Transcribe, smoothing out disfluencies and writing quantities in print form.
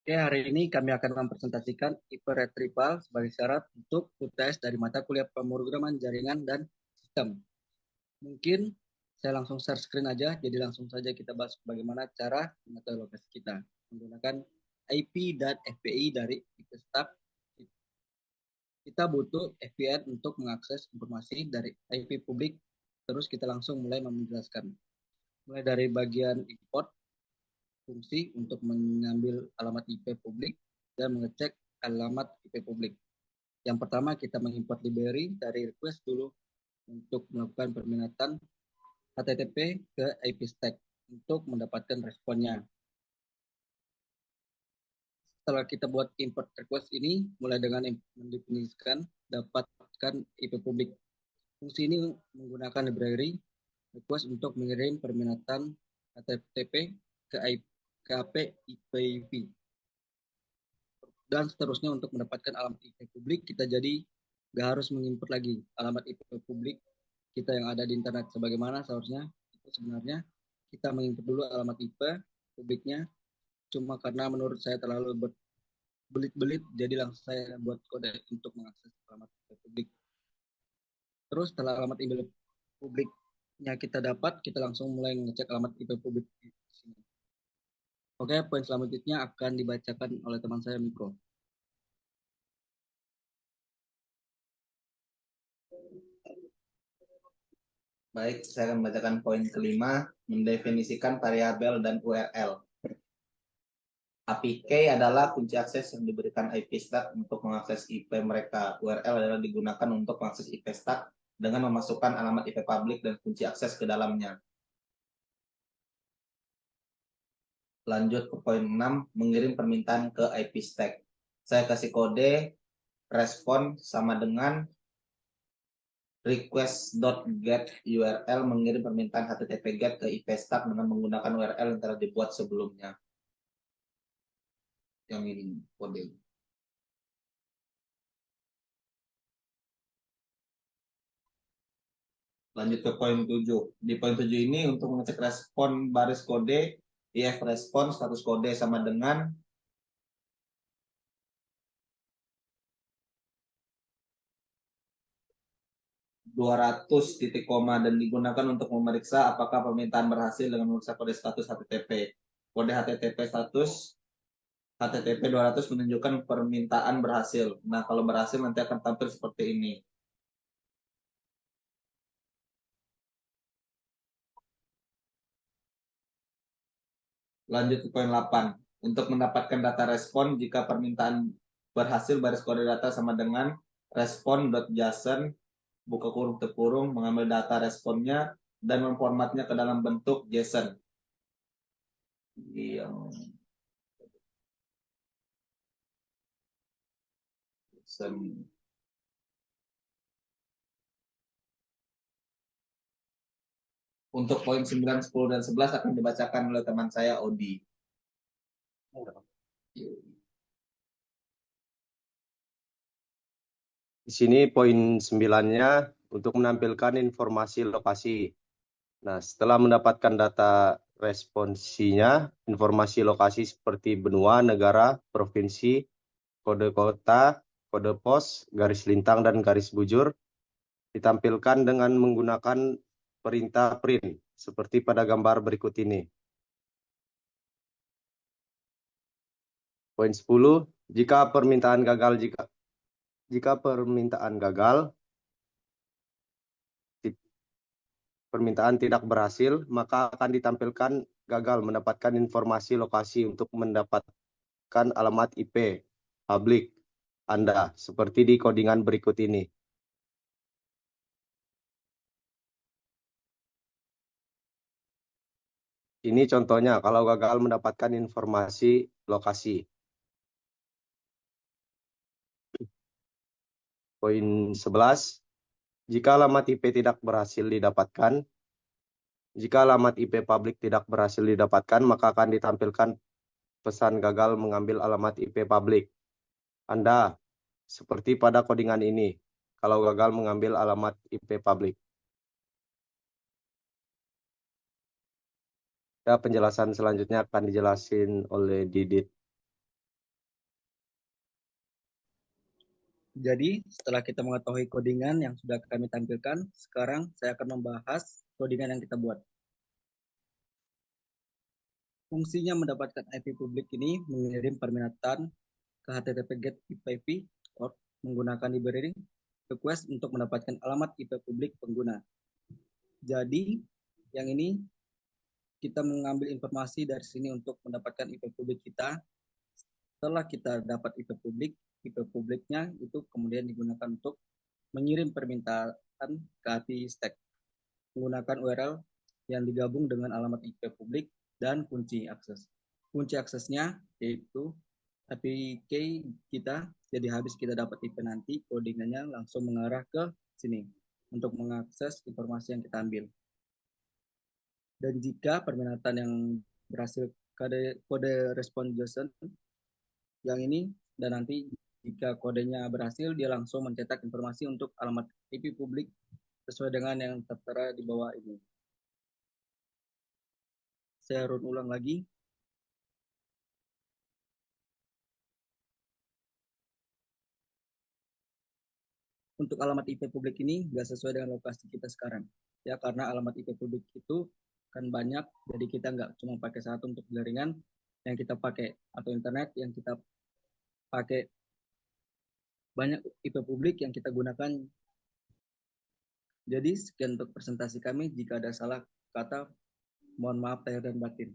Oke, hari ini kami akan mempresentasikan IP Retrieval sebagai syarat untuk UTS dari mata kuliah pemrograman jaringan dan sistem. Mungkin saya langsung share screen aja, jadi langsung saja kita bahas bagaimana cara mengetahui lokasi kita menggunakan IP dan FPI dari IP Stack. Kita butuh VPN untuk mengakses informasi dari IP publik. Terus kita langsung mulai menjelaskan. Mulai dari bagian import fungsi untuk mengambil alamat IP publik dan mengecek alamat IP publik. Yang pertama kita mengimport library dari request dulu untuk melakukan permintaan HTTP ke IP stack untuk mendapatkan responnya. Setelah kita buat import request ini, mulai dengan mendefinisikan dapatkan IP publik. Fungsi ini menggunakan library request untuk mengirim permintaan HTTP ke IP IPv. Dan seterusnya untuk mendapatkan alamat IP publik, kita jadi nggak harus mengimport lagi alamat IP publik kita yang ada di internet. Sebagaimana seharusnya itu sebenarnya kita mengimport dulu alamat IP publiknya. Cuma karena menurut saya terlalu belit-belit, jadi langsung saya buat kode untuk mengakses alamat IP publik. Terus setelah alamat IP publiknya kita dapat, kita langsung mulai ngecek alamat IP publik di sini. Oke, poin selanjutnya akan dibacakan oleh teman saya, Miko. Baik, saya akan membacakan poin kelima, mendefinisikan variabel dan URL. API key adalah kunci akses yang diberikan IP stack untuk mengakses IP mereka. URL adalah digunakan untuk mengakses IP stack dengan memasukkan alamat IP publik dan kunci akses ke dalamnya. Lanjut ke poin 6, mengirim permintaan ke IP stack. Saya kasih kode respon sama dengan request.get URL mengirim permintaan HTTP GET ke IP stack dengan menggunakan URL yang telah dibuat sebelumnya. Yang ini kode. Lanjut ke poin 7. Di poin 7 ini untuk mengecek respon baris kode, if respon status kode sama dengan (200) dan digunakan untuk memeriksa apakah permintaan berhasil dengan memeriksa kode status HTTP. Kode HTTP status HTTP 200 menunjukkan permintaan berhasil. Nah, kalau berhasil nanti akan tampil seperti ini. Lanjut ke poin 8. Untuk mendapatkan data respon, jika permintaan berhasil, baris kode data sama dengan respon.json, buka kurung tutup kurung, mengambil data responnya, dan memformatnya ke dalam bentuk JSON. Untuk poin 9, 10, dan 11 akan dibacakan oleh teman saya, Odi. Di sini poin 9-nya untuk menampilkan informasi lokasi. Nah, setelah mendapatkan data responsinya, informasi lokasi seperti benua, negara, provinsi, kode kota, kode pos, garis lintang, dan garis bujur ditampilkan dengan menggunakan perintah print, seperti pada gambar berikut ini. Poin 10, jika permintaan permintaan tidak berhasil, maka akan ditampilkan gagal mendapatkan informasi lokasi untuk mendapatkan alamat IP publik Anda, seperti di codingan berikut ini. Ini contohnya kalau gagal mendapatkan informasi lokasi. Poin 11, jika alamat IP tidak berhasil didapatkan, jika alamat IP publik tidak berhasil didapatkan, maka akan ditampilkan pesan gagal mengambil alamat IP publik Anda, seperti pada codingan ini, kalau gagal mengambil alamat IP publik. Ya, penjelasan selanjutnya akan dijelasin oleh Didit. Jadi setelah kita mengetahui codingan yang sudah kami tampilkan, sekarang saya akan membahas codingan yang kita buat. Fungsinya mendapatkan IP publik ini mengirim permintaan ke HTTP GET IP or menggunakan library request untuk mendapatkan alamat IP publik pengguna. Jadi yang ini kita mengambil informasi dari sini untuk mendapatkan IP publik kita. Setelah kita dapat IP publiknya itu kemudian digunakan untuk mengirim permintaan ke API stack menggunakan URL yang digabung dengan alamat IP publik dan kunci akses. Kunci aksesnya yaitu API key kita, jadi habis kita dapat IP nanti, codingannya langsung mengarah ke sini untuk mengakses informasi yang kita ambil. Dan jika permintaan yang berhasil kode respon JSON yang ini, dan nanti jika kodenya berhasil, dia langsung mencetak informasi untuk alamat IP publik sesuai dengan yang tertera di bawah ini. Saya run ulang lagi. Untuk alamat IP publik ini nggak sesuai dengan lokasi kita sekarang. Ya, karena alamat IP publik itu kan banyak, jadi kita nggak cuma pakai satu untuk jaringan yang kita pakai, atau internet yang kita pakai. Banyak IP publik yang kita gunakan. Jadi sekian untuk presentasi kami. Jika ada salah kata, mohon maaf lahir dan batin.